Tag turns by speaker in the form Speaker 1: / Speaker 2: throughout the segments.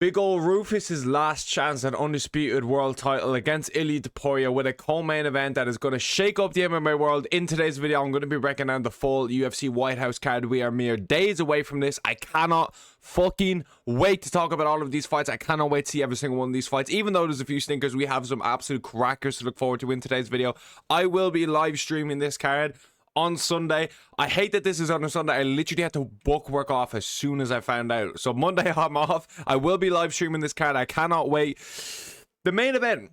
Speaker 1: Big ol' Rufus's last chance at undisputed world title against Ilia Topuria with a co-main event that is going to shake up the MMA world. In today's video, I'm going to be breaking down the full UFC White House card. We are mere days away from this. I cannot fucking wait to talk about all of these fights. I cannot wait to see every single one of these fights. Even though there's a few stinkers, we have some absolute crackers to look forward to in today's video. I will be live streaming this card on Sunday. I hate that this is on a Sunday. I literally had to book work off as soon as I found out. So Monday I'm off. I will be live streaming this card. I cannot wait. The main event,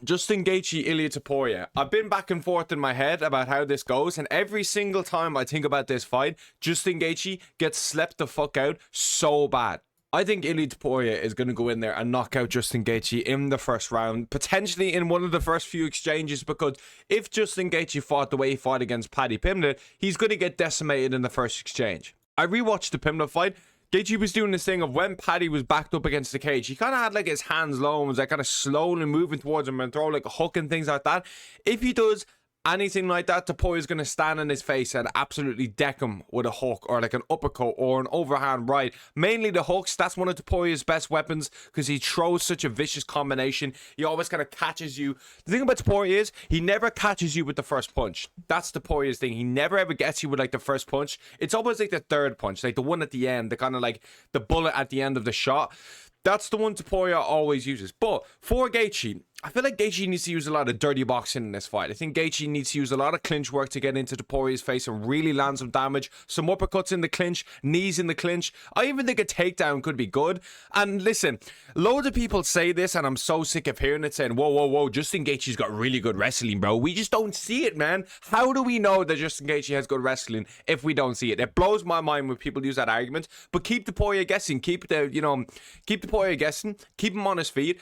Speaker 1: Justin Gaethje, Ilia Topuria. I've been back and forth in my head about how this goes, and every single time I think about this fight, Justin Gaethje gets slept the fuck out so bad. I think Ilia Topuria is going to go in there and knock out Justin Gaethje in the first round, potentially in one of the first few exchanges, because if Justin Gaethje fought the way he fought against Paddy Pimblett, he's going to get decimated in the first exchange. I rewatched the Pimblett fight. Gaethje was doing this thing of when Paddy was backed up against the cage, he kind of had like his hands low and was like kind of slowly moving towards him and throw like a hook and things like that. If he does anything like that, Topuria is going to stand in his face and absolutely deck him with a hook or like an uppercut or an overhand right. Mainly the hooks. That's one of Topuria's best weapons because he throws such a vicious combination. He always kind of catches you. The thing about Topuria is he never catches you with the first punch. That's Topuria's thing. He never ever gets you with like the first punch. It's almost like the third punch, like the one at the end, the kind of like the bullet at the end of the shot. That's the one Topuria always uses. But for Gaethje, I feel like Gaethje needs to use a lot of dirty boxing in this fight. I think Gaethje needs to use a lot of clinch work to get into Topuria's face and really land some damage. Some uppercuts in the clinch, knees in the clinch. I even think a takedown could be good. And listen, loads of people say this, and I'm so sick of hearing it, saying, whoa, whoa, whoa, Justin Gaethje's got really good wrestling, bro. We just don't see it, man. How do we know that Justin Gaethje has good wrestling if we don't see it? It blows my mind when people use that argument. But keep Topuria guessing. Keep Topuria guessing. Keep him on his feet.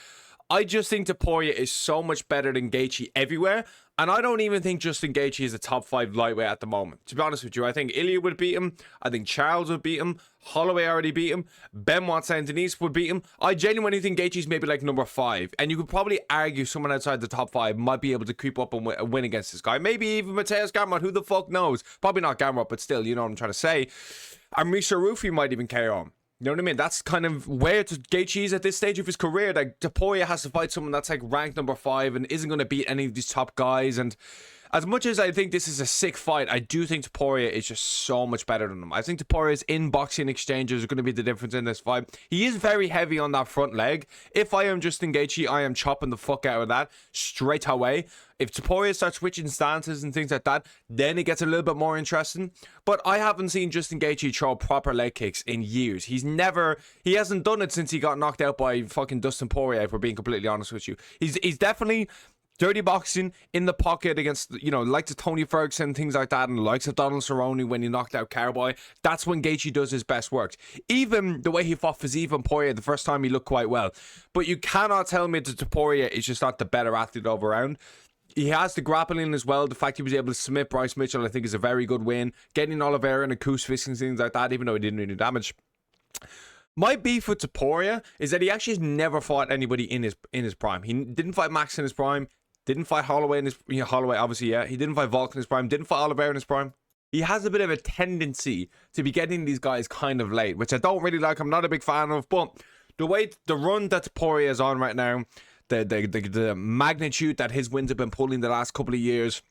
Speaker 1: I just think Topuria is so much better than Gaethje everywhere. And I don't even think Justin Gaethje is a top 5 lightweight at the moment. To be honest with you, I think Ilia would beat him. I think Charles would beat him. Holloway already beat him. Benoit Saint-Denis would beat him. I genuinely think Gaethje's maybe like number 5. And you could probably argue someone outside the top 5 might be able to creep up and win against this guy. Maybe even Mateus Gamrot. Who the fuck knows? Probably not Gamrot, but still, you know what I'm trying to say. And Misha Rufi might even carry on. You know what I mean? That's kind of where Gaethje is at this stage of his career. Like, Topuria has to fight someone that's like ranked number 5 and isn't going to beat any of these top guys. And as much as I think this is a sick fight, I do think Topuria is just so much better than him. I think Topuria's in-boxing exchanges are going to be the difference in this fight. He is very heavy on that front leg. If I am Justin Gaethje, I am chopping the fuck out of that straight away. If Topuria starts switching stances and things like that, then it gets a little bit more interesting. But I haven't seen Justin Gaethje throw proper leg kicks in years. He hasn't done it since he got knocked out by fucking Dustin Poirier, if we're being completely honest with you. He's definitely dirty boxing in the pocket against, you know, likes of Tony Ferguson, things like that, and the likes of Donald Cerrone when he knocked out Cowboy. That's when Gaethje does his best work. Even the way he fought Fiziev and Poirier the first time, he looked quite well. But you cannot tell me that Topuria is just not the better athlete all around. He has the grappling as well. The fact he was able to submit Bryce Mitchell, I think, is a very good win. Getting Oliveira and a Koos fist and things like that, even though he didn't do any damage. My beef with Topuria is that he actually has never fought anybody in his prime. He didn't fight Max in his prime. Didn't fight Holloway in his... Holloway, obviously, yeah. He didn't fight Volk in his prime. Didn't fight Oliveira in his prime. He has a bit of a tendency to be getting these guys kind of late, which I don't really like. I'm not a big fan of. But the run that Topuria is on right now, the magnitude that his wins have been pulling the last couple of years,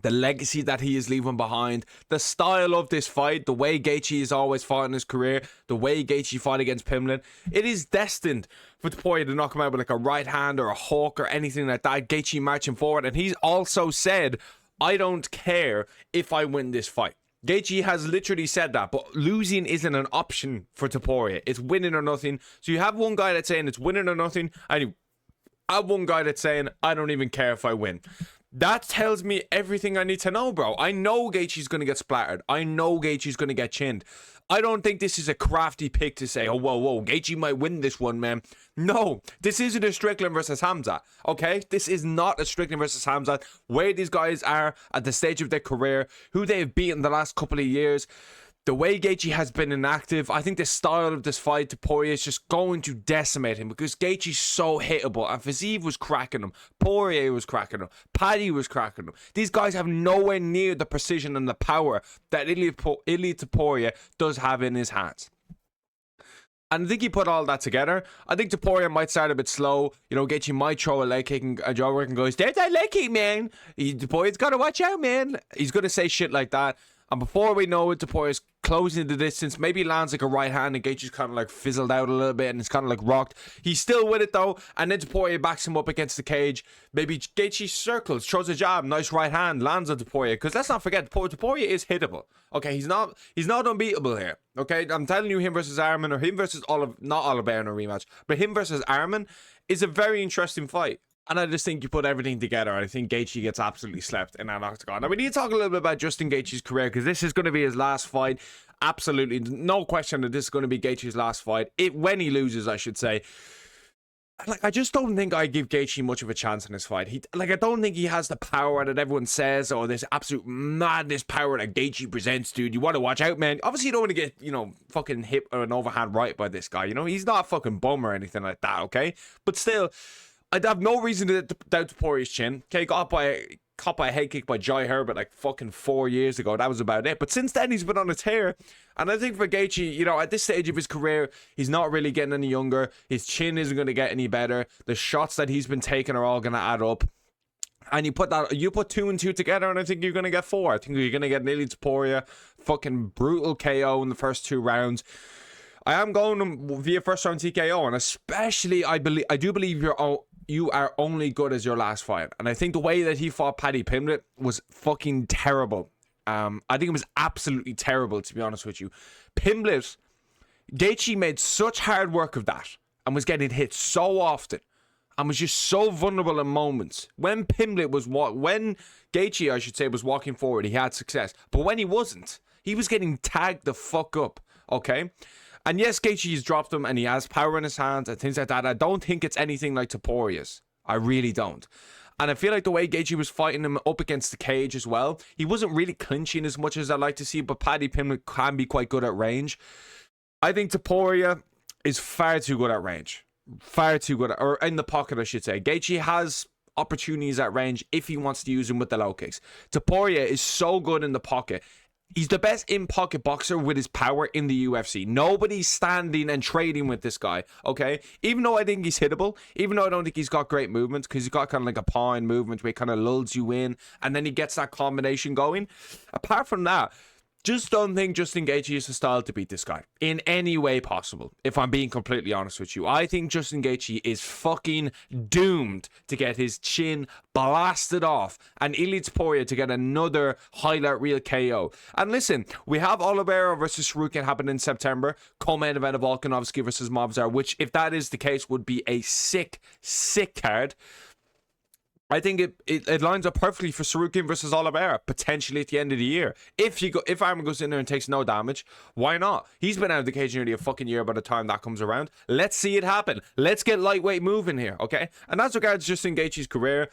Speaker 1: the legacy that he is leaving behind, the style of this fight, the way Gaethje has always fought in his career, the way Gaethje fought against Pimblett, it is destined for Topuria to knock him out with like a right hand or a hook or anything like that. Gaethje marching forward, and he's also said, I don't care if I win this fight. Gaethje has literally said that, but losing isn't an option for Topuria. It's winning or nothing. So you have one guy that's saying it's winning or nothing, and you have one guy that's saying, I don't even care if I win. That tells me everything I need to know, bro. I know Gaethje's going to get splattered. I know Gaethje's going to get chinned. I don't think this is a crafty pick to say, oh, whoa, Gaethje might win this one, man. No, this isn't a Strickland versus Hamza, okay? This is not a Strickland versus Hamza. Where these guys are at the stage of their career, who they've beaten the last couple of years, the way Gaethje has been inactive, I think the style of this fight, Topuria, is just going to decimate him because Gaethje's so hittable. And Fiziev was cracking him. Poirier was cracking him. Paddy was cracking him. These guys have nowhere near the precision and the power that Ilia Topuria does have in his hands. And I think he put all that together. I think Topuria might start a bit slow. You know, Gaethje might throw a leg kick and Joe Rogan goes, "There's that leg kick, man. Topuria's got to watch out, man." He's going to say shit like that. And before we know it, Topuria's closing the distance. Maybe he lands like a right hand and Gaethje's kind of like fizzled out a little bit and it's kind of like rocked. He's still with it though. And then Topuria backs him up against the cage. Maybe Gaethje circles, throws a jab, nice right hand, lands on Topuria. Because let's not forget, Topuria is hittable. Okay, he's not unbeatable here. Okay, I'm telling you, him versus Arman or him versus not Oliveira in a rematch, but him versus Arman is a very interesting fight. And I just think you put everything together. I think Gaethje gets absolutely slept in that octagon. Now, we need to talk a little bit about Justin Gaethje's career because this is going to be his last fight. Absolutely. No question that this is going to be Gaethje's last fight. When he loses, I should say. Like, I just don't think I give Gaethje much of a chance in this fight. I don't think he has the power that everyone says or this absolute madness power that Gaethje presents, dude. You want to watch out, man. Obviously, you don't want to get, fucking hit or an overhand right by this guy. He's not a fucking bum or anything like that, okay? But still, I'd have no reason to doubt Topuria's chin. Okay, caught by a head kick by Jai Herbert like fucking 4 years ago. That was about it. But since then, he's been on a tear. And I think for Gaethje, at this stage of his career, he's not really getting any younger. His chin isn't going to get any better. The shots that he's been taking are all going to add up. And you put 2 and 2 together, and I think you're going to get 4. I think you're going to get an Ilia Topuria fucking brutal KO in the first 2 rounds. I am going via first round TKO, and especially I do believe you are only good as your last fight. And I think the way that he fought Paddy Pimblett was fucking terrible. I think it was absolutely terrible, to be honest with you. Pimblett, Gaethje made such hard work of that and was getting hit so often and was just so vulnerable in moments. When Gaethje, I should say, was walking forward, he had success. But when he wasn't, he was getting tagged the fuck up, okay? And yes, Gaethje's dropped him and he has power in his hands and things like that. I don't think it's anything like Topuria's. I really don't. And I feel like the way Gaethje was fighting him up against the cage as well, he wasn't really clinching as much as I'd like to see, but Paddy Pimblett can be quite good at range. I think Topuria is far too good at range. Far too good or in the pocket, I should say. Gaethje has opportunities at range if he wants to use them with the low kicks. Topuria is so good in the pocket. He's the best in-pocket boxer with his power in the UFC. Nobody's standing and trading with this guy, okay? Even though I think he's hittable, even though I don't think he's got great movement, because he's got kind of like a pawing movement where he kind of lulls you in, and then he gets that combination going. Apart from that, just don't think Justin Gaethje is the style to beat this guy in any way possible, if I'm being completely honest with you. I think Justin Gaethje is fucking doomed to get his chin blasted off and Ilia Topuria to get another highlight reel KO. And listen, we have Oliveira versus Ciryl Gane happening in September. Co-main event of Volkanovski versus Movsar, which, if that is the case, would be a sick card. I think it lines up perfectly for Ciryl Gane versus Oliveira, potentially at the end of the year. If Arman goes in there and takes no damage, why not? He's been out of the cage nearly a fucking year by the time that comes around. Let's see it happen. Let's get lightweight moving here, okay? And as regards Justin Gaethje's career,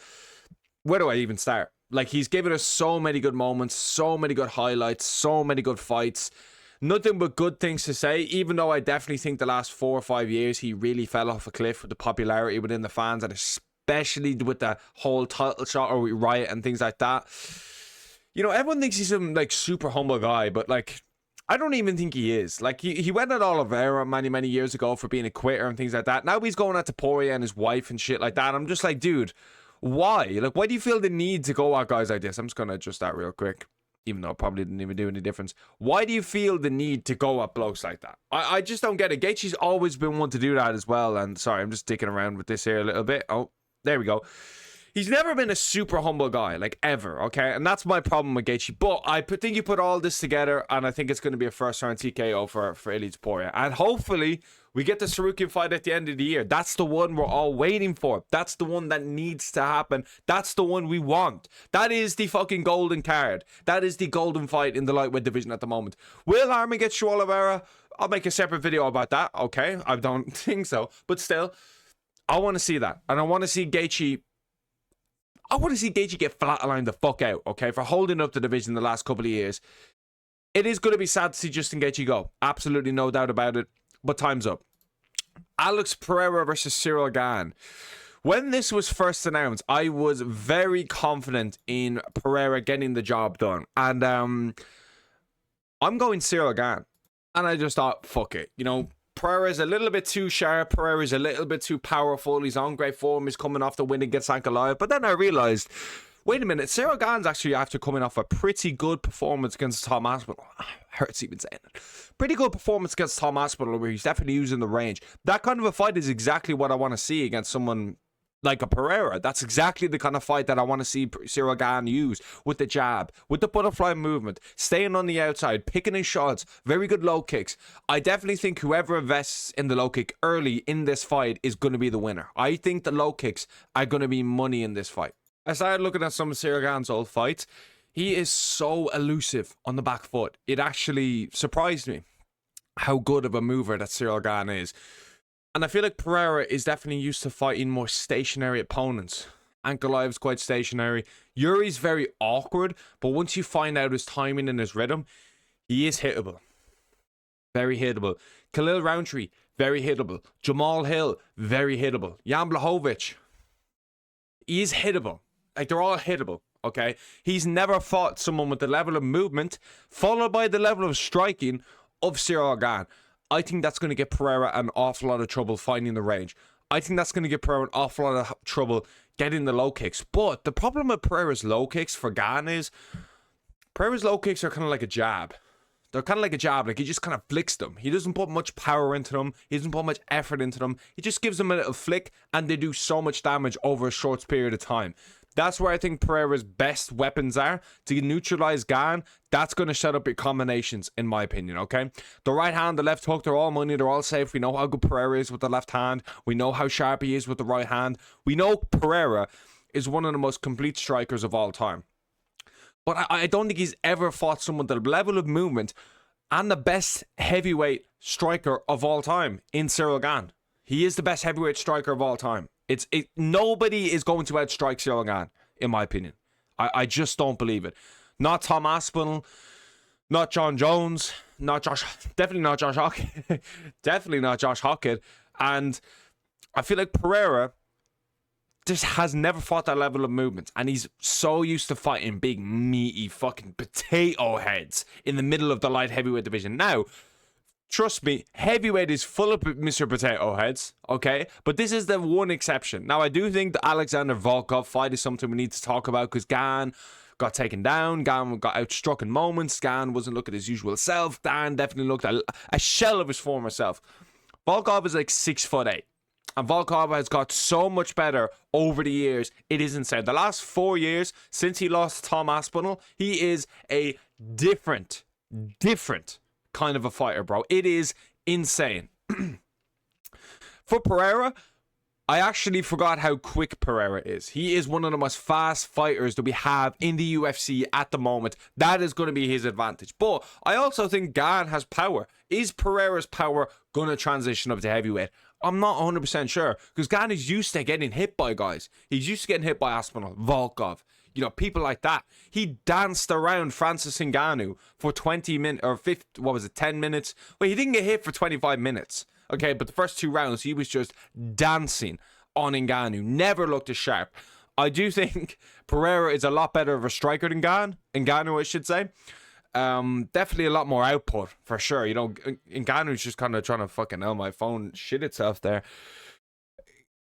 Speaker 1: where do I even start? Like, he's given us so many good moments, so many good highlights, so many good fights. Nothing but good things to say, even though I definitely think the last 4 or 5 years he really fell off a cliff with the popularity within the fans, and especially with the whole title shot or riot and things like that. Everyone thinks he's some like super humble guy, but like, I don't even think he is. Like, he went at Oliveira many years ago for being a quitter and things like that. Now he's going at Topuria and his wife and shit like that. I'm just like, dude, why? Like, why do you feel the need to go at guys like this? I'm just gonna adjust that real quick, even though it probably didn't even do any difference. Why do you feel the need to go at blokes like that? I just don't get it. Gaethje's always been one to do that as well. And sorry, I'm just dicking around with this here a little bit. Oh, there we go. He's never been a super humble guy, like, ever, okay? And that's my problem with Gaethje. But I think you put all this together, and I think it's going to be a first-round TKO for Ilia Topuria. And hopefully, we get the Ciryl Gane fight at the end of the year. That's the one we're all waiting for. That's the one that needs to happen. That's the one we want. That is the fucking golden card. That is the golden fight in the lightweight division at the moment. Will Arman get through Oliveira? I'll make a separate video about that, okay? I don't think so. But still, I want to see that. And I want to see Gaethje get flatlined the fuck out, okay, for holding up the division the last couple of years. It is going to be sad to see Justin Gaethje go. Absolutely no doubt about it. But time's up. Alex Pereira versus Ciryl Gane. When this was first announced, I was very confident in Pereira getting the job done. And I'm going Ciryl Gane. And I just thought, fuck it. Pereira is a little bit too sharp. Pereira is a little bit too powerful. He's on great form. He's coming off the win against Ankalaev. But then I realized, wait a minute, Ciryl Gane's actually after coming off a pretty good performance against Tom Aspinall. Hurts even saying it. Pretty good performance against Tom Aspinall where he's definitely using the range. That kind of a fight is exactly what I want to see against someone like a Pereira. That's exactly the kind of fight that I want to see Ciryl Gane use, with the jab, with the butterfly movement, staying on the outside, picking his shots, very good low kicks. I definitely think whoever invests in the low kick early in this fight is going to be the winner. I think the low kicks are going to be money in this fight. I started looking at some of Ciryl Gane's old fights. He is so elusive on the back foot. It actually surprised me how good of a mover that Ciryl Gane is. And I feel like Pereira is definitely used to fighting more stationary opponents. Ankalaev's quite stationary. Yuri's very awkward, but once you find out his timing and his rhythm, he is hittable. Very hittable. Khalil Rountree, very hittable. Jamal Hill, very hittable. Jan Blachowicz, he is hittable. Like, they're all hittable, okay? He's never fought someone with the level of movement, followed by the level of striking of Ciryl Gane. I think that's going to get Pereira an awful lot of trouble finding the range. I think that's going to get Pereira an awful lot of trouble getting the low kicks. But the problem with Pereira's low kicks for Gane is Pereira's low kicks are kind of like a jab. They're kind of like a jab. Like, he just kind of flicks them. He doesn't put much power into them. He doesn't put much effort into them. He just gives them a little flick, and they do so much damage over a short period of time. That's where I think Pereira's best weapons are to neutralize Gane. That's going to set up your combinations, in my opinion, okay? The right hand, the left hook, they're all money. They're all safe. We know how good Pereira is with the left hand. We know how sharp he is with the right hand. We know Pereira is one of the most complete strikers of all time. But I don't think he's ever fought someone with the level of movement and the best heavyweight striker of all time in Ciryl Gane. He is the best heavyweight striker of all time. Nobody is going to outstrike Ciryl Gane, in my opinion. I just don't believe it. Not Tom Aspinall, not John Jones, definitely not Josh Hockett, definitely not Josh Hockett. And I feel like Pereira just has never fought that level of movement, and he's so used to fighting big, meaty, fucking potato heads in the middle of the light heavyweight division. Now, trust me, heavyweight is full of Mr. Potato Heads, okay? But this is the one exception. Now, I do think the Alexander Volkov fight is something we need to talk about, because Gane got taken down. Gane got outstruck in moments. Gane wasn't looking his usual self. Gane definitely looked a shell of his former self. Volkov is like 6'8". And Volkov has got so much better over the years. It is insane. The last 4 years, since he lost Tom Aspinall, he is a different kind of a fighter, bro. It is insane. For Pereira, I actually forgot how quick Pereira is. He is one of the most fast fighters that we have in the UFC at the moment. That is going to be his advantage. But I also think Gane has power. Is Pereira's power going to transition up to heavyweight? I'm not 100% sure, because Gane is used to getting hit by guys. He's used to getting hit by Aspinall, Volkov, people like that. He danced around Francis Ngannou for 20 minutes, or 10 minutes? Well, he didn't get hit for 25 minutes, okay? But the first 2 rounds, he was just dancing on Ngannou. Never looked as sharp. I do think Pereira is a lot better of a striker than Ngannou, I should say. Definitely a lot more output, for sure. Ngannou's just kind of trying to fucking my phone shit itself there.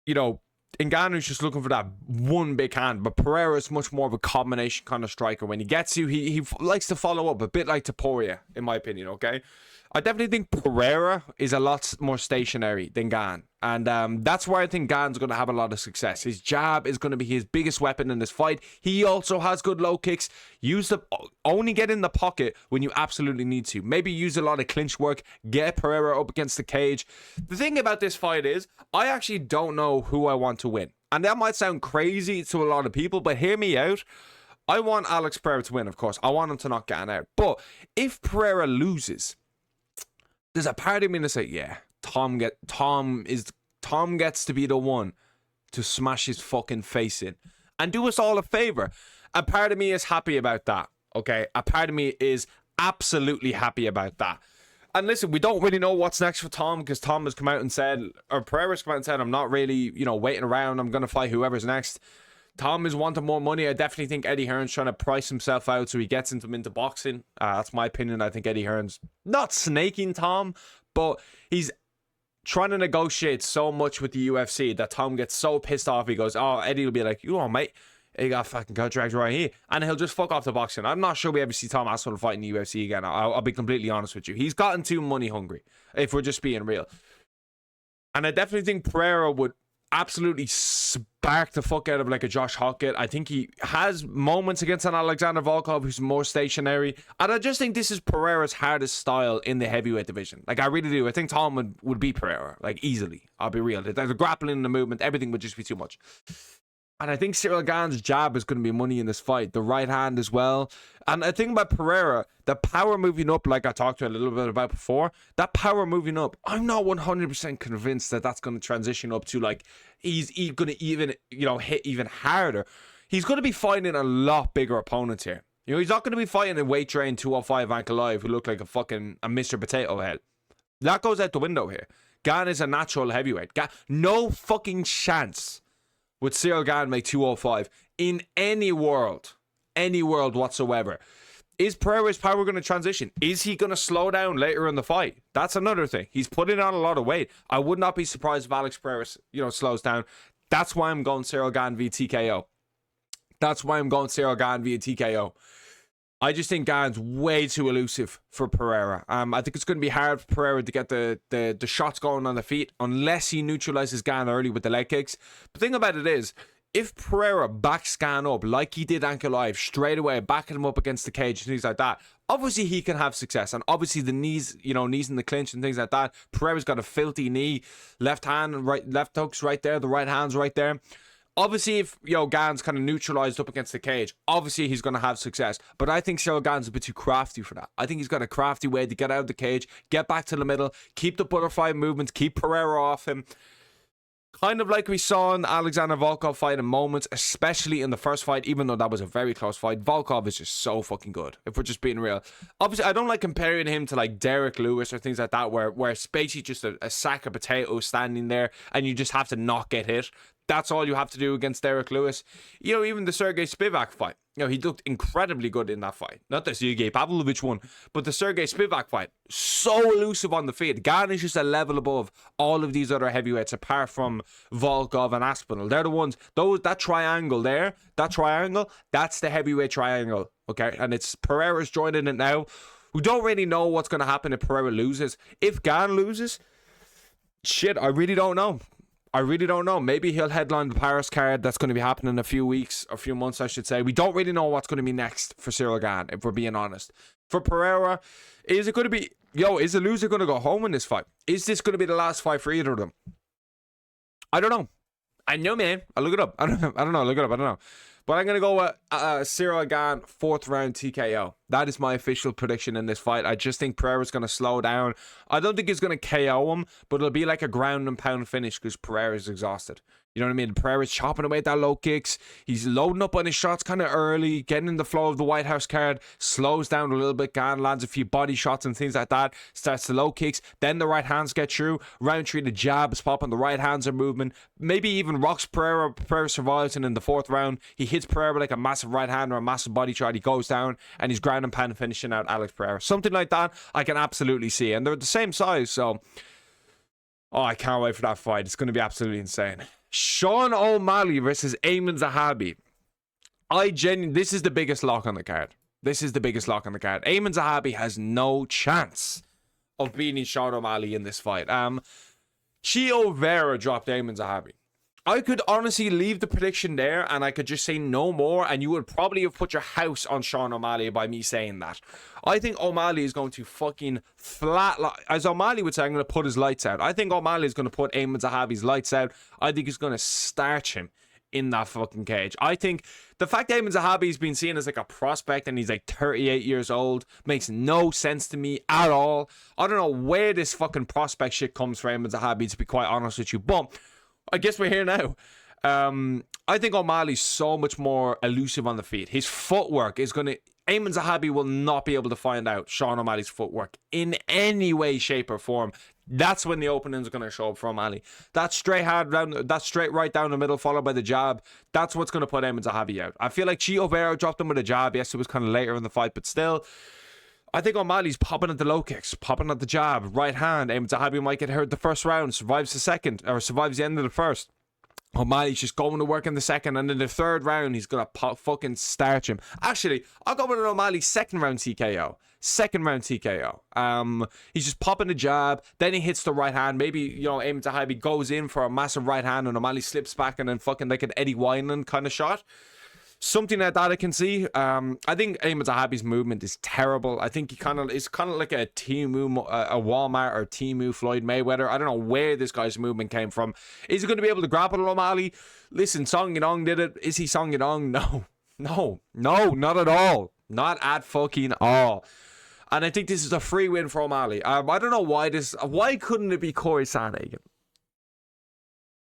Speaker 1: Ngannou's just looking for that one big hand, but Pereira is much more of a combination kind of striker. When he gets you, he likes to follow up, a bit like Topuria, in my opinion, okay? I definitely think Pereira is a lot more stationary than Gane. And that's where I think Gane's going to have a lot of success. His jab is going to be his biggest weapon in this fight. He also has good low kicks. Only get in the pocket when you absolutely need to. Maybe use a lot of clinch work. Get Pereira up against the cage. The thing about this fight is, I actually don't know who I want to win. And that might sound crazy to a lot of people, but hear me out. I want Alex Pereira to win, of course. I want him to knock Gane out. But if Pereira loses, there's a part of me to say, yeah, Tom gets to be the one to smash his fucking face in and do us all a favor. A part of me is happy about that, okay? A part of me is absolutely happy about that. And listen, we don't really know what's next for Tom, because Tom has come out and said, or Pereira's come out and said, I'm not really, waiting around. I'm going to fight whoever's next. Tom is wanting more money. I definitely think Eddie Hearn's trying to price himself out so he gets him into boxing. That's my opinion. I think Eddie Hearn's not snaking Tom, but he's trying to negotiate so much with the UFC that Tom gets so pissed off. He goes, oh, Eddie will be like, you know, mate, you got a fucking contract right here. And he'll just fuck off the boxing. I'm not sure we ever see Tom Aspinall fight in the UFC again. I'll be completely honest with you. He's gotten too money hungry, if we're just being real. And I definitely think Pereira would absolutely spark the fuck out of like a Josh Hockett. I think he has moments against an Alexander Volkov who's more stationary. And I just think this is Pereira's hardest style in the heavyweight division. Like, I really do. I think Tom would beat Pereira, like, easily. I'll be real. The grappling, the movement, everything would just be too much. And I think Ciryl Gane's jab is going to be money in this fight. The right hand as well. And I think about Pereira, the power moving up, like I talked to a little bit about before, that power moving up, I'm not 100% convinced that that's going to transition up to, like, he's going to even, you know, hit even harder. He's going to be fighting a lot bigger opponents here. You know, he's not going to be fighting a weight train 205 Ankalaev who look like a fucking Mr. Potato Head. That goes out the window here. Gane is a natural heavyweight. No fucking chance would Ciryl Gane make 205 in any world whatsoever. Is Pereira's power going to transition? Is he going to slow down later in the fight? That's another thing. He's putting on a lot of weight. I would not be surprised if Alex Pereira, you know, slows down. That's why I'm going Ciryl Gane via TKO. I just think Gane's way too elusive for Pereira. I think it's going to be hard for Pereira to get the shots going on the feet unless he neutralizes Gane early with the leg kicks. The thing about it is, if Pereira backs Gane up like he did Ankalaev straight away, backing him up against the cage and things like that, obviously he can have success. And obviously the knees, you know, knees in the clinch and things like that. Pereira's got a filthy knee, left hand, right, left hook's right there, the right hand's right there. Obviously, if, you know, Gane's kind of neutralized up against the cage, obviously he's going to have success. But I think Ciryl Gane's a bit too crafty for that. I think he's got a crafty way to get out of the cage, get back to the middle, keep the butterfly movements, keep Pereira off him. Kind of like we saw in Alexander Volkov fight in moments, especially in the first fight, even though that was a very close fight. Volkov is just so fucking good, if we're just being real. Obviously, I don't like comparing him to like Derek Lewis or things like that, where it's basically just a sack of potatoes standing there and you just have to not get hit. That's all you have to do against Derek Lewis. You know, even the Sergey Spivak fight, you know, he looked incredibly good in that fight. Not the Sergey Pavlovich one, but the Sergey Spivak fight. So elusive on the feet. Gane is just a level above all of these other heavyweights, apart from Volkov and Aspinall. They're the ones, that triangle there, that's the heavyweight triangle, okay? And it's Pereira's joining it now. We don't really know what's going to happen if Pereira loses. If Gane loses, shit, I really don't know. Maybe he'll headline the Paris card. That's going to be happening in a few weeks, or a few months, I should say. We don't really know what's going to be next for Ciryl Gane, if we're being honest. For Pereira, is it going to be, is the loser going to go home in this fight? Is this going to be the last fight for either of them? I don't know. I know, man. I'll look it up. I don't know. Look it up. I don't know. But I'm going to go with Ciryl Gane, 4th round TKO. That is my official prediction in this fight. I just think Pereira's going to slow down. I don't think he's going to KO him, but it'll be like a ground and pound finish because Pereira's exhausted. You know what I mean? Pereira's chopping away at that low kicks. He's loading up on his shots kind of early, getting in the flow of the White House card, slows down a little bit. Gane lands a few body shots and things like that, starts the low kicks. Then the right hands get through. Round 3, the jabs popping, the right hands are moving. Maybe even rocks Pereira. Pereira survives, and in the 4th round, he hits Pereira like a massive right hand or a massive body shot. He goes down, and he's ground and pound finishing out Alex Pereira. Something like that, I can absolutely see. And they're the same size, so... Oh, I can't wait for that fight. It's going to be absolutely insane. Sean O'Malley versus Aiemann Zahabi. This is the biggest lock on the card. Aiemann Zahabi has no chance of beating Sean O'Malley in this fight. Chio Vera dropped Aiemann Zahabi. I could honestly leave the prediction there and I could just say no more, and you would probably have put your house on Sean O'Malley by me saying that. I think O'Malley is going to fucking as O'Malley would say, I'm going to put his lights out. I think O'Malley is going to put Aiemann Zahabi's lights out. I think he's going to starch him in that fucking cage. I think the fact that Aiemann Zahabi has been seen as like a prospect and he's like 38 years old makes no sense to me at all. I don't know where this fucking prospect shit comes from Aiemann Zahabi, to be quite honest with you, but I guess we're here now. I think O'Malley's so much more elusive on the feet. His footwork is going to... Aiemann Zahabi will not be able to find out Sean O'Malley's footwork in any way, shape, or form. That's when the openings are going to show up for O'Malley. That straight right down the middle, followed by the jab. That's what's going to put Aiemann Zahabi out. I feel like Chio Vera dropped him with a jab. Yes, it was kind of later in the fight, but still... I think O'Malley's popping at the low kicks, popping at the jab, right hand. Eamon Zahabi might get hurt the first round, survives the second, or survives the end of the first. O'Malley's just going to work in the second, and in the third round, he's going to fucking starch him. Actually, I'll go with an O'Malley second round TKO. Second round TKO. He's just popping the jab, then he hits the right hand. Maybe, you know, Eamon Zahabi goes in for a massive right hand, and O'Malley slips back, and then fucking like an Eddie Wineland kind of shot. Something like that I can see. I think Eamon Zahabi's movement is terrible. I think it's kind of like a Temu, a Walmart or Temu Floyd Mayweather. I don't know where this guy's movement came from. Is he going to be able to grapple O'Malley? Listen, Song Yadong did it. Is he Song Yadong? No, not at all. Not at fucking all. And I think this is a free win for O'Malley. I don't know why couldn't it be Corey Sandhagen?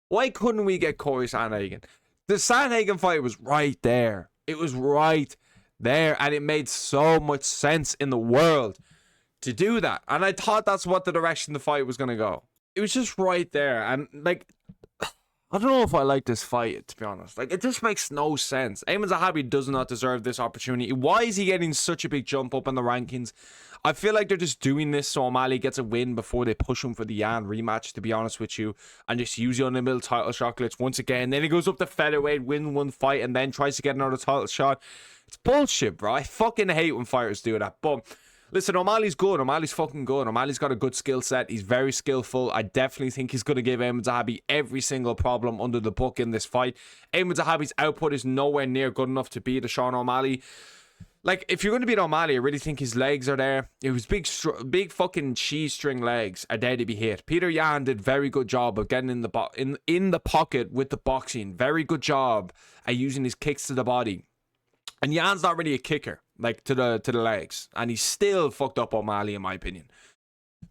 Speaker 1: Why couldn't we get Corey Sandhagen? The Sandhagen fight was right there. It was right there. And it made so much sense in the world to do that. And I thought that's what the direction the fight was going to go. It was just right there. And, like, I don't know if I like this fight, to be honest. Like, it just makes no sense. Eamon Zahabi does not deserve this opportunity. Why is he getting such a big jump up in the rankings? I feel like they're just doing this so O'Malley gets a win before they push him for the Yan rematch, to be honest with you, and just use the unlimited title shot glitch once again. Then he goes up to featherweight, win one fight, and then tries to get another title shot. It's bullshit, bro. I fucking hate when fighters do that. But listen, O'Malley's good. O'Malley's fucking good. O'Malley's got a good skill set. He's very skillful. I definitely think he's going to give Eamon Zahabi every single problem under the book in this fight. Eamon Zahabi's output is nowhere near good enough to beat a Sean O'Malley. Like, if you're going to beat O'Malley, I really think his legs are there. It was big fucking cheese string legs are there to be hit. Peter Yan did very good job of getting in the pocket with the boxing. Very good job at using his kicks to the body. And Yan's not really a kicker, like, to the legs. And he's still fucked up O'Malley, in my opinion.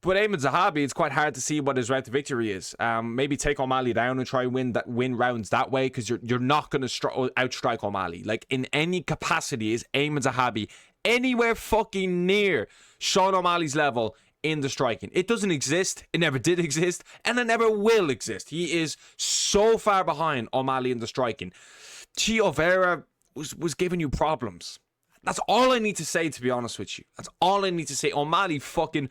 Speaker 1: But Eamon Zahabi, it's quite hard to see what his route to victory is. Maybe take O'Malley down and try win rounds that way, because you're not going to outstrike O'Malley. Like, in any capacity, is Eamon Zahabi anywhere fucking near Sean O'Malley's level in the striking? It doesn't exist. It never did exist, and it never will exist. He is so far behind O'Malley in the striking. Chito Vera was giving you problems. That's all I need to say, to be honest with you. That's all I need to say. O'Malley fucking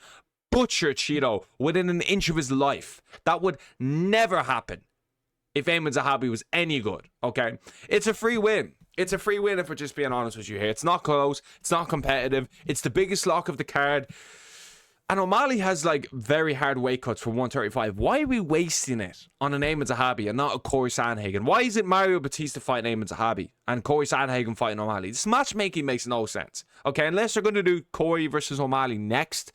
Speaker 1: butchered Chito within an inch of his life. That would never happen if Eamon Zahabi was any good, okay? It's a free win. It's a free win if we're just being honest with you here. It's not close. It's not competitive. It's the biggest lock of the card. And O'Malley has, like, very hard weight cuts for 135. Why are we wasting it on an Eamon Zahabi and not a Corey Sandhagen? Why is it Mario Batista fighting Eamon Zahabi and Corey Sandhagen fighting O'Malley? This matchmaking makes no sense, okay? Unless they're going to do Corey versus O'Malley next,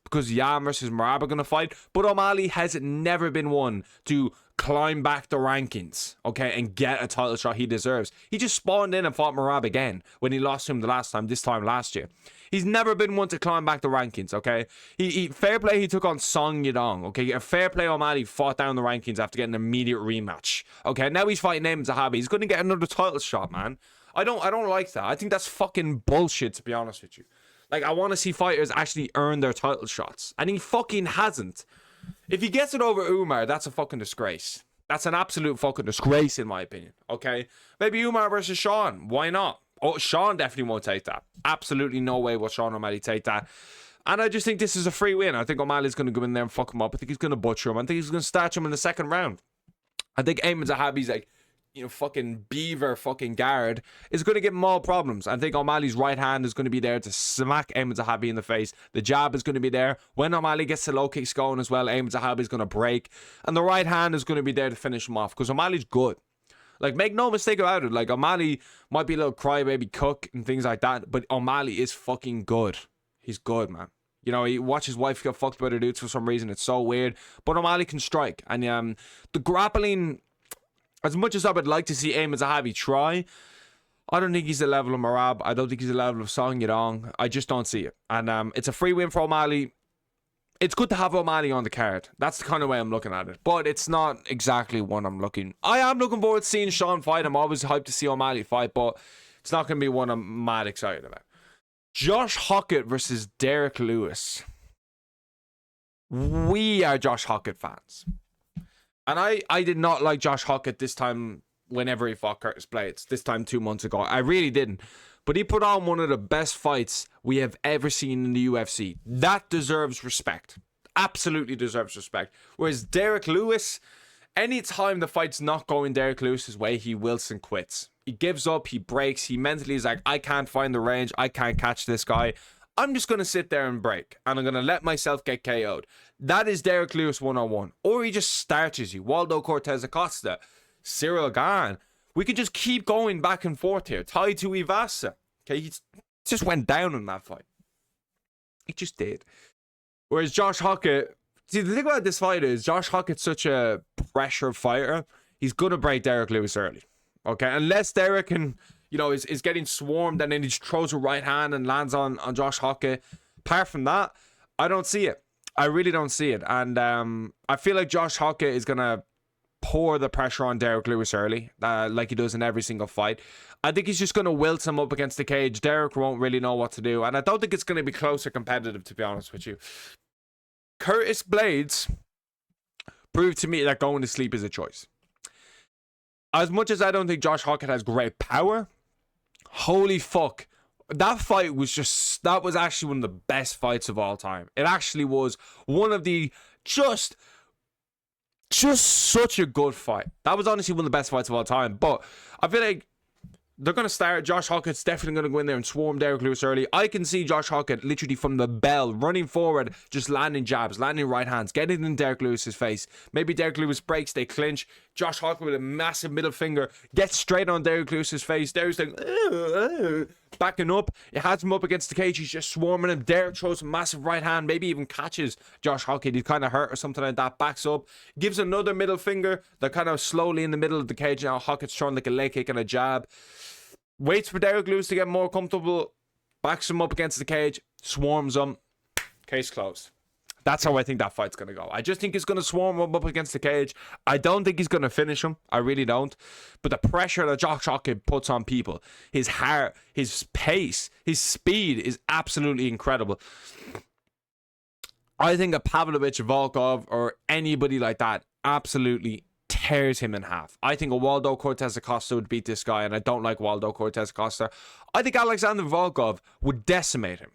Speaker 1: because Yan versus Merab are going to fight. But O'Malley has never been one to climb back the rankings, okay, and get a title shot he deserves. He just spawned in and fought Merab again when he lost to him this time last year. He's never been one to climb back the rankings, okay? He fair play, he took on Song Yadong, okay? Fair play, O'Malley fought down the rankings after getting an immediate rematch, okay? Now he's fighting Eamon Zahabi. He's going to get another title shot, man. I don't like that. I think that's fucking bullshit, to be honest with you. Like, I want to see fighters actually earn their title shots. And he fucking hasn't. If he gets it over Umar, that's a fucking disgrace. That's an absolute fucking disgrace, in my opinion. Okay? Maybe Umar versus Sean. Why not? Oh, Sean definitely won't take that. Absolutely no way will Sean O'Malley take that. And I just think this is a free win. I think O'Malley's going to go in there and fuck him up. I think he's going to butcher him. I think he's going to starch him in the second round. I think Eamon Zahabi's like, you know, fucking beaver fucking guard is going to give him all problems. I think O'Malley's right hand is going to be there to smack Eamon Zahabi in the face. The jab is going to be there. When O'Malley gets the low kicks going as well, Eamon Zahabi is going to break. And the right hand is going to be there to finish him off, because O'Malley's good. Like, make no mistake about it. Like, O'Malley might be a little crybaby cook and things like that, but O'Malley is fucking good. He's good, man. You know, he watches his wife get fucked by other dudes for some reason. It's so weird. But O'Malley can strike. And the grappling, as much as I would like to see Eamon Zahabi try, I don't think he's the level of Merab. I don't think he's the level of Song Yadong. I just don't see it. And it's a free win for O'Malley. It's good to have O'Malley on the card. That's the kind of way I'm looking at it. But it's not exactly what I'm looking. I am looking forward to seeing Sean fight. I'm always hyped to see O'Malley fight, but it's not going to be one I'm mad excited about. Josh Hockett versus Derek Lewis. We are Josh Hockett fans. And I did not like Josh Hockett this time whenever he fought Curtis Blades, this time 2 months ago. I really didn't. But he put on one of the best fights we have ever seen in the UFC. That deserves respect. Absolutely deserves respect. Whereas Derek Lewis, anytime the fight's not going Derek Lewis's way, he wilts and quits. He gives up, he breaks, he mentally is like, I can't find the range, I can't catch this guy. I'm just going to sit there and break, and I'm going to let myself get KO'd. That is Derek Lewis 101. Or he just starches you. Waldo Cortez Acosta, Ciryl Gane. We could just keep going back and forth here. Tai Tuivasa. Okay, he just went down in that fight. He just did. Whereas Josh Hockett, see, the thing about this fight is Josh Hockett's such a pressure fighter. He's going to break Derek Lewis early. Okay, unless Derek can, you know, is getting swarmed and then he just throws a right hand and lands on Josh Hockett. Apart from that, I don't see it. I really don't see it. And I feel like Josh Hockett is going to pour the pressure on Derek Lewis early, like he does in every single fight. I think he's just going to wilt him up against the cage. Derek won't really know what to do. And I don't think it's going to be close or competitive, to be honest with you. Curtis Blades proved to me that going to sleep is a choice. As much as I don't think Josh Hockett has great power, holy fuck. That fight was just, that was actually one of the best fights of all time. It actually was one of the just such a good fight. That was honestly one of the best fights of all time. But I feel like they're going to start. Josh Hockett's definitely going to go in there and swarm Derek Lewis early. I can see Josh Hockett literally from the bell, running forward, just landing jabs, landing right hands, getting in Derek Lewis's face. Maybe Derek Lewis breaks, they clinch. Josh Hockett with a massive middle finger gets straight on Derek Lewis's face. Derek's like, backing up. It has him up against the cage. He's just swarming him. Derek throws a massive right hand, maybe even catches Josh Hockett. He's kind of hurt or something like that. Backs up, gives another middle finger. They're kind of slowly in the middle of the cage now. Hockett's throwing like a leg kick and a jab. Waits for Derek Lewis to get more comfortable, backs him up against the cage, swarms him, case closed. That's how I think that fight's going to go. I just think he's going to swarm him up against the cage. I don't think he's going to finish him. I really don't. But the pressure that Josh Hockett puts on people, his heart, his pace, his speed is absolutely incredible. I think a Pavlovich, Volkov, or anybody like that absolutely tears him in half. I think a Waldo Cortez Acosta would beat this guy, and I don't like Waldo Cortez Acosta. I think Alexander Volkov would decimate him.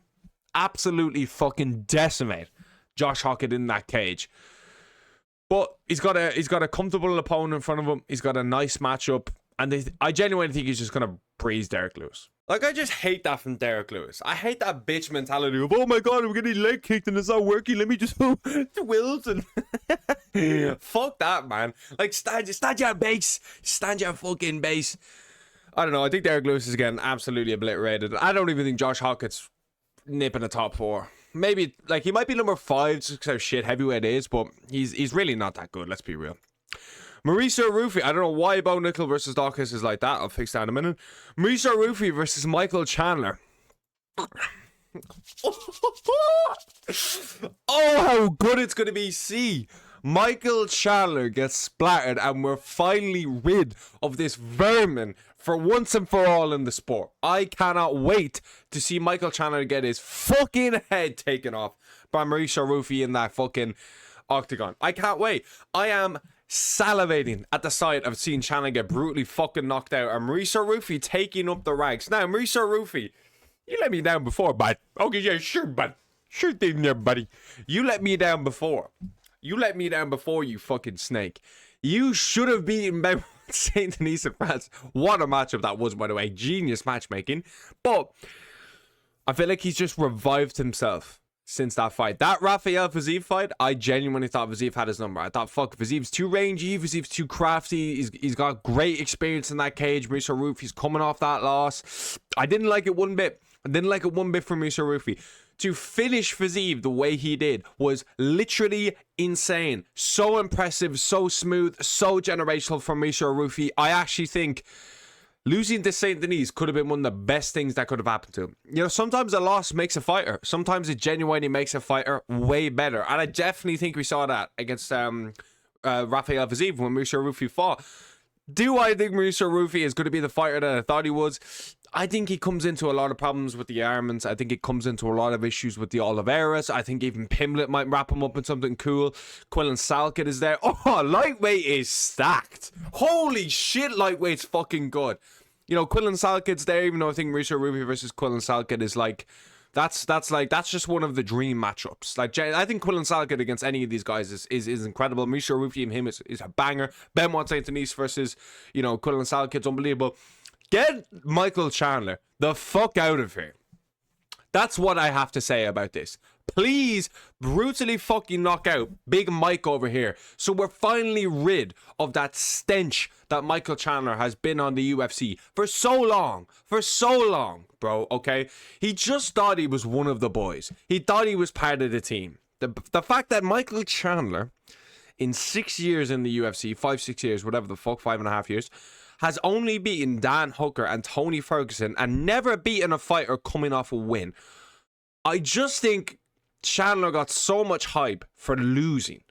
Speaker 1: Absolutely fucking decimate Josh Hockett in that cage. But he's got a comfortable opponent in front of him. He's got a nice matchup, and I genuinely think he's just gonna breeze Derek Lewis. Like, I just hate that from Derek Lewis. I hate that bitch mentality of, oh my god, I'm getting leg kicked and it's not working. Let me just Wilson. Fuck that, man. Like, stand your base. Stand your fucking base. I don't know. I think Derek Lewis is getting absolutely obliterated. I don't even think Josh Hockett's nipping the top 4. Maybe, like, he might be number 5 just because how shit heavyweight is, but he's really not that good. Let's be real. Mauricio Rufy, I don't know why Bo Nickel versus Dawkins is like that. I'll fix that in a minute. Mauricio Rufy versus Michael Chandler. Oh, how good it's going to be. See, Michael Chandler gets splattered and we're finally rid of this vermin for once and for all in the sport. I cannot wait to see Michael Chandler get his fucking head taken off by Mauricio Rufy in that fucking octagon. I can't wait. I am salivating at the sight of seeing Chandler get brutally fucking knocked out and Mauricio Rufy taking up the ranks. Now, Mauricio Rufy, you let me down before, bud. Okay, yeah, sure, bud. Sure thing there, buddy. You let me down before. You let me down before, you fucking snake. You should have beaten Ben St. Denis in France. What a matchup that was, by the way. Genius matchmaking. But I feel like he's just revived himself since that fight. That Rafael Fiziev fight, I genuinely thought Fiziev had his number. I thought, fuck, Fiziev's too rangy, Fiziev's too crafty, he's got great experience in that cage. Mauricio Rufy's coming off that loss. I didn't like it one bit. I didn't like it one bit from Mauricio Rufy. To finish Fiziev the way he did was literally insane. So impressive, so smooth, so generational from Mauricio Rufy. I actually think losing to St. Denis could have been one of the best things that could have happened to him. You know, sometimes a loss makes a fighter. Sometimes it genuinely makes a fighter way better. And I definitely think we saw that against Rafael Fiziev when Mauricio Rufy fought. Do I think Mauricio Rufy is going to be the fighter that I thought he was? I think he comes into a lot of problems with the Armans. I think it comes into a lot of issues with the Oliveras. I think even Pimlet might wrap him up in something cool. Quillan Salkett is there. Oh, lightweight is stacked. Holy shit, lightweight's fucking good. You know, Quillan Salkett's there, even though I think Mauricio Rufy versus Quillan Salkett is like, that's just one of the dream matchups. Like, I think Quillan Salkett against any of these guys is incredible. Mauricio Rufy and him is a banger. Benoit Saint Denis versus, you know, Quillan Salkett's unbelievable. Get Michael Chandler the fuck out of here. That's what I have to say about this. Please brutally fucking knock out Big Mike over here, so we're finally rid of that stench that Michael Chandler has been on the UFC for so long, bro, okay? He just thought he was one of the boys. He thought he was part of the team. The fact that Michael Chandler, in 6 years in the UFC, 5-6 years, whatever the fuck, 5.5 years, has only beaten Dan Hooker and Tony Ferguson and never beaten a fighter coming off a win. I just think Chandler got so much hype for losing.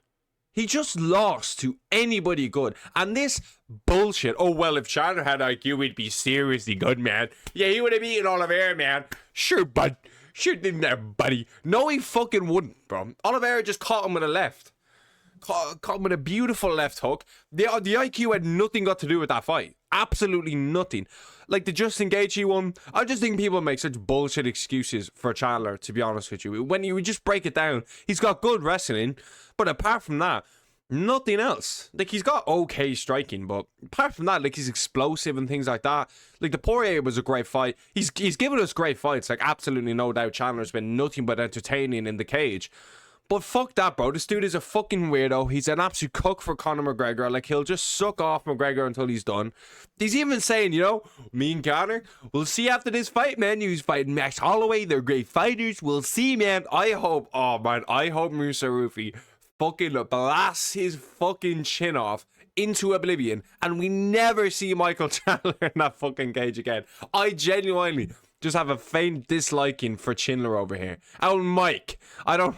Speaker 1: He just lost to anybody good. And this bullshit, oh, well, if Chandler had IQ, he'd be seriously good, man. Yeah, he would have beaten Oliveira, man. Sure, bud. Sure, didn't there, buddy. No, he fucking wouldn't, bro. Oliveira just caught him with a left. Caught him with a beautiful left hook. The IQ had nothing got to do with that fight. Absolutely nothing. Like the Justin Gaethje one, I just think people make such bullshit excuses for Chandler, to be honest with you. When you just break it down, he's got good wrestling, but apart from that, nothing else. Like, he's got okay striking, but apart from that, like, he's explosive and things like that. Like, the Poirier was a great fight. He's given us great fights, like, absolutely no doubt. Chandler's been nothing but entertaining in the cage. But fuck that, bro. This dude is a fucking weirdo. He's an absolute cook for Conor McGregor. Like, he'll just suck off McGregor until he's done. He's even saying, you know, me and Conor, we'll see after this fight, man. He's fighting Max Holloway. They're great fighters. We'll see, man. I hope Mauricio Rufy fucking blasts his fucking chin off into oblivion and we never see Michael Chandler in that fucking cage again. I genuinely just have a faint disliking for Chandler over here. Oh, Mike, I don't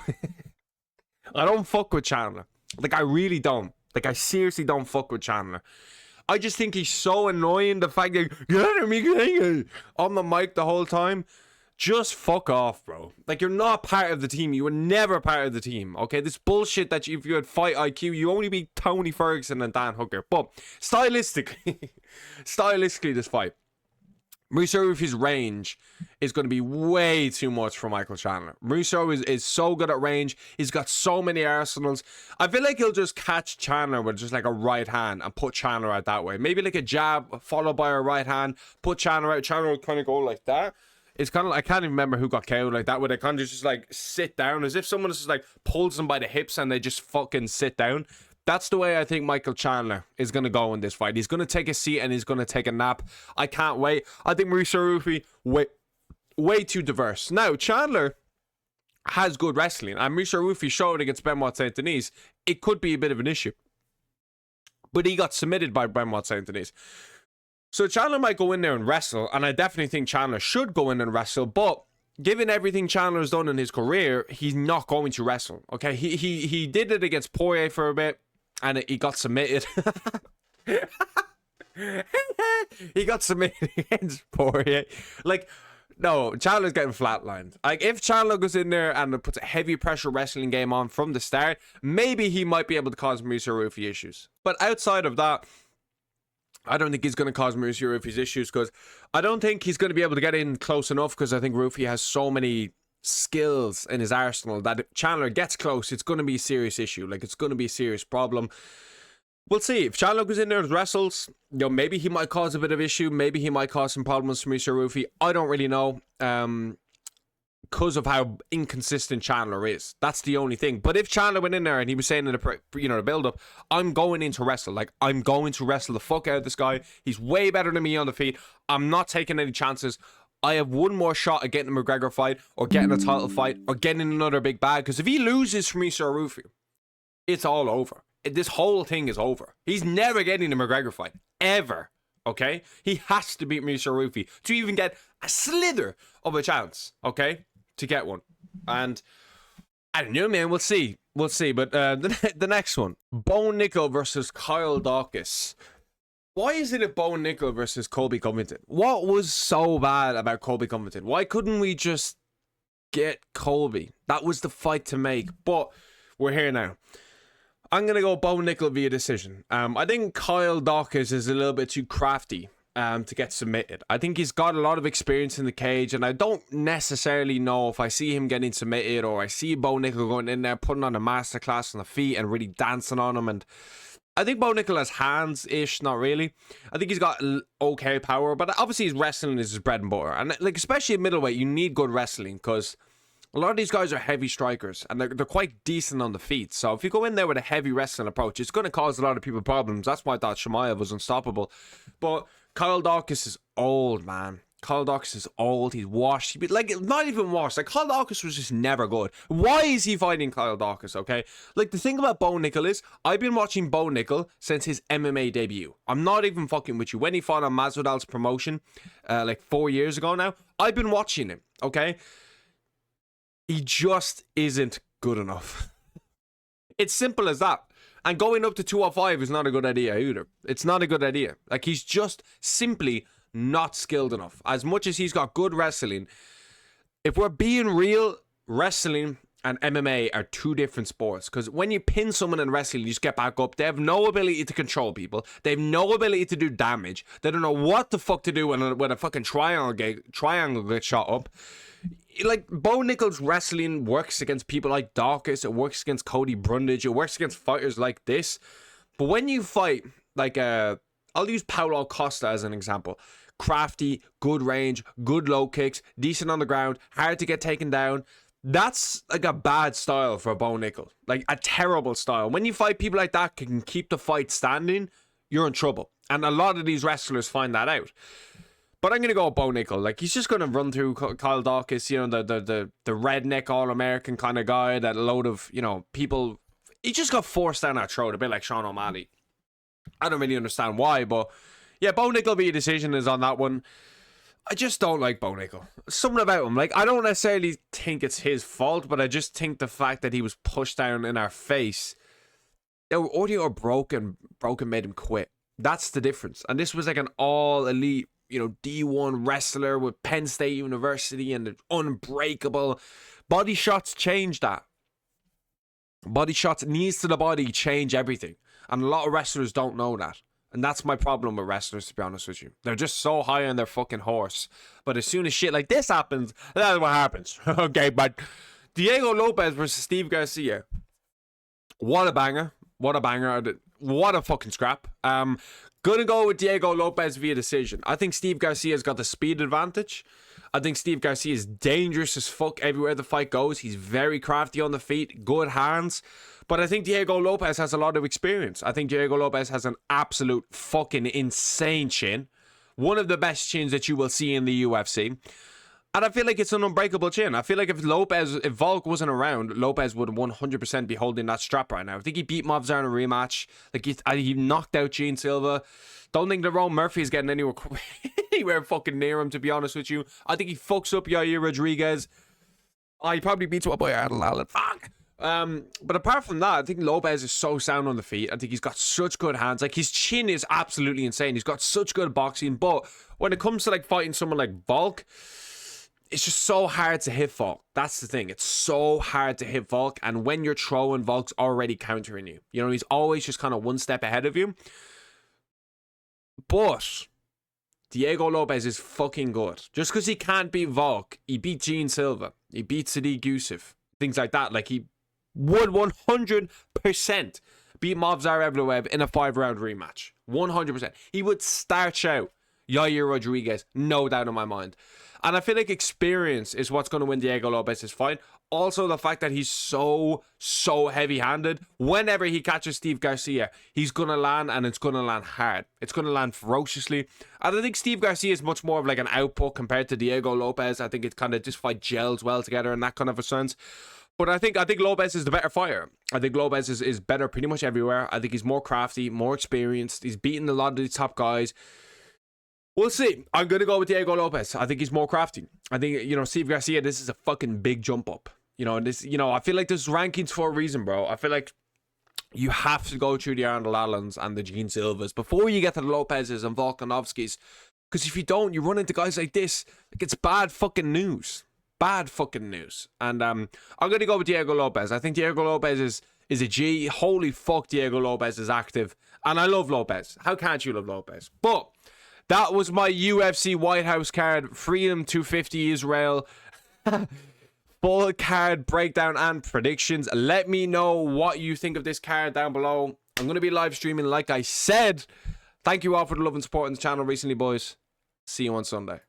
Speaker 1: fuck with Chandler. Like, I really don't. Like, I seriously don't fuck with Chandler. I just think he's so annoying. The fact that on the mic the whole time. Just fuck off, bro. Like, you're not part of the team. You were never part of the team, okay? This bullshit that if you had fight IQ, you only beat Tony Ferguson and Dan Hooker. But stylistically, this fight, Mauricio Rufy's range is going to be way too much for Michael Chandler. Mauricio is so good at range. He's got so many arsenals. I feel like he'll just catch Chandler with just like a right hand and put Chandler out that way. Maybe like a jab followed by a right hand, put Chandler out. Chandler will kind of go like that. It's kind of like, I can't even remember who got KO'd like that, where they kind of just like sit down as if someone just like pulls them by the hips and they just fucking sit down. That's the way I think Michael Chandler is going to go in this fight. He's going to take a seat and he's going to take a nap. I can't wait. I think Mauricio Rufy, way too diverse. Now, Chandler has good wrestling, and Mauricio Rufy showed against Benoit Saint Denis it could be a bit of an issue. But he got submitted by Benoit Saint Denis. So Chandler might go in there and wrestle, and I definitely think Chandler should go in and wrestle, but given everything Chandler's done in his career, he's not going to wrestle, okay? He did it against Poirier for a bit, and he got submitted. He got submitted against Poirier. Like, no, Chandler's getting flatlined. Like, if Chandler goes in there and puts a heavy pressure wrestling game on from the start, maybe he might be able to cause Mauricio Rufy issues. But outside of that, I don't think he's going to cause Mauricio Rufy's issues, because I don't think he's going to be able to get in close enough, because I think Rufy has so many skills in his arsenal that if Chandler gets close, it's going to be a serious issue. Like, it's going to be a serious problem. We'll see. If Chandler goes in there and wrestles, you know, maybe he might cause a bit of issue. Maybe he might cause some problems for Mauricio Rufy. I don't really know. Because of how inconsistent Chandler is. That's the only thing. But if Chandler went in there and he was saying in the build-up, I'm going in to wrestle. Like, I'm going to wrestle the fuck out of this guy. He's way better than me on the feet. I'm not taking any chances. I have one more shot at getting a McGregor fight, or getting a title fight, or getting another big bag. Because if he loses from Mauricio Rufy, it's all over. This whole thing is over. He's never getting a McGregor fight. Ever. Okay? He has to beat Mauricio Rufy to even get a slither of a chance. Okay? To get one. And I don't know, man. We'll see. We'll see. But the next one, Bo Nickel versus Kyle Dawkins. Why isn't it Bo Nickel versus Colby Covington? What was so bad about Colby Covington? Why couldn't we just get Colby? That was the fight to make. But we're here now. I'm going to go Bo Nickel via decision. I think Kyle Dawkins is a little bit too crafty to get submitted. I think he's got a lot of experience in the cage, and I don't necessarily know if I see him getting submitted or I see Bo Nickel going in there, putting on a masterclass on the feet and really dancing on him. And I think Bo Nickel has hands-ish, not really. I think he's got okay power, but obviously his wrestling is his bread and butter. And like, especially at middleweight, you need good wrestling because a lot of these guys are heavy strikers and they're quite decent on the feet. So if you go in there with a heavy wrestling approach, it's going to cause a lot of people problems. That's why I thought Chimaev was unstoppable. But Kyle Dawkins is old, man. Kyle Dawkins is old. He's washed. Like, not even washed. Like, Kyle Dawkins was just never good. Why is he fighting Kyle Dawkins, okay? Like, the thing about Bo Nickel is, I've been watching Bo Nickel since his MMA debut. I'm not even fucking with you. When he fought on Masvidal's promotion, like 4 years ago now, I've been watching him, okay? He just isn't good enough. It's simple as that. And going up to 205 is not a good idea either. It's not a good idea. Like, he's just simply not skilled enough. As much as he's got good wrestling, if we're being real, wrestling and MMA are two different sports. Because when you pin someone in wrestling, you just get back up. They have no ability to control people. They have no ability to do damage. They don't know what the fuck to do when a fucking triangle gets shot up. Like, Bo Nickel's wrestling works against people like Dawkins. It works against Cody Brundage. It works against fighters like this. But when you fight, like, I'll use Paulo Costa as an example. Crafty, good range, good low kicks, decent on the ground, hard to get taken down. That's like a bad style for Bo Nickel. Like, a terrible style. When you fight people like that can keep the fight standing, you're in trouble. And a lot of these wrestlers find that out. But I'm going to go with Bo Nickel. Like, he's just going to run through Kyle Dawkins, you know, the redneck All-American kind of guy that a load of, you know, people... He just got forced down our throat, a bit like Sean O'Malley. I don't really understand why, but... Yeah, Bo Nickel via decision is on that one. I just don't like Bo Nickel. Something about him. Like, I don't necessarily think it's his fault, but I just think the fact that he was pushed down in our face... Audio broken made him quit. That's the difference. And this was like an all-elite... You know, D1 wrestler with Penn State University and unbreakable. Body shots change that. Body shots, knees to the body, change everything. And a lot of wrestlers don't know that. And that's my problem with wrestlers, to be honest with you. They're just so high on their fucking horse. But as soon as shit like this happens, that's what happens. Okay, but Diego Lopez versus Steve Garcia. What a banger. What a banger. What a fucking scrap. Gonna go with Diego Lopez via decision. I think Steve Garcia's got the speed advantage. I think Steve Garcia is dangerous as fuck everywhere the fight goes. He's very crafty on the feet, good hands. But I think Diego Lopez has a lot of experience. I think Diego Lopez has an absolute fucking insane chin. One of the best chins that you will see in the UFC. And I feel like it's an unbreakable chin. I feel like if Volk wasn't around, Lopez would 100% be holding that strap right now. I think he beat Movzar in a rematch. Like, he knocked out Gene Silva. Don't think Lerone Murphy is getting anywhere fucking near him, to be honest with you. I think he fucks up Yair Rodriguez. He probably beats up by Allen. Fuck! But apart from that, I think Lopez is so sound on the feet. I think he's got such good hands. Like, his chin is absolutely insane. He's got such good boxing. But when it comes to, like, fighting someone like Volk... It's just so hard to hit Volk. That's the thing. It's so hard to hit Volk. And when you're throwing, Volk's already countering you. You know, he's always just kind of one step ahead of you. But Diego Lopez is fucking good. Just because he can't beat Volk, he beat Gene Silva. He beat Sadiq Youssef. Things like that. Like, he would 100% beat Movzar Evloev in a 5-round rematch. 100%. He would starch out Yair Rodriguez. No doubt in my mind. And I feel like experience is what's going to win Diego Lopez's fight. Also, the fact that he's so heavy-handed. Whenever he catches Steve Garcia, he's going to land, and it's going to land hard. It's going to land ferociously. And I think Steve Garcia is much more of like an output compared to Diego Lopez. I think it kind of just fight gels well together in that kind of a sense. But I think Lopez is the better fighter. I think Lopez is better pretty much everywhere. I think he's more crafty, more experienced. He's beaten a lot of these top guys. We'll see. I'm going to go with Diego Lopez. I think he's more crafty. I think, you know, Steve Garcia, this is a fucking big jump up. You know, this, you know, I feel like there's rankings for a reason, bro. I feel like you have to go through the Arnold Allens and the Gene Silvas before you get to the Lopez's and Volkanovskis. Because if you don't, you run into guys like this. Like, it's bad fucking news. Bad fucking news. And I'm going to go with Diego Lopez. I think Diego Lopez is a G. Holy fuck, Diego Lopez is active. And I love Lopez. How can't you love Lopez? But that was my UFC White House card. Freedom 250 Israel. Full card breakdown and predictions. Let me know what you think of this card down below. I'm going to be live streaming like I said. Thank you all for the love and support on the channel recently, boys. See you on Sunday.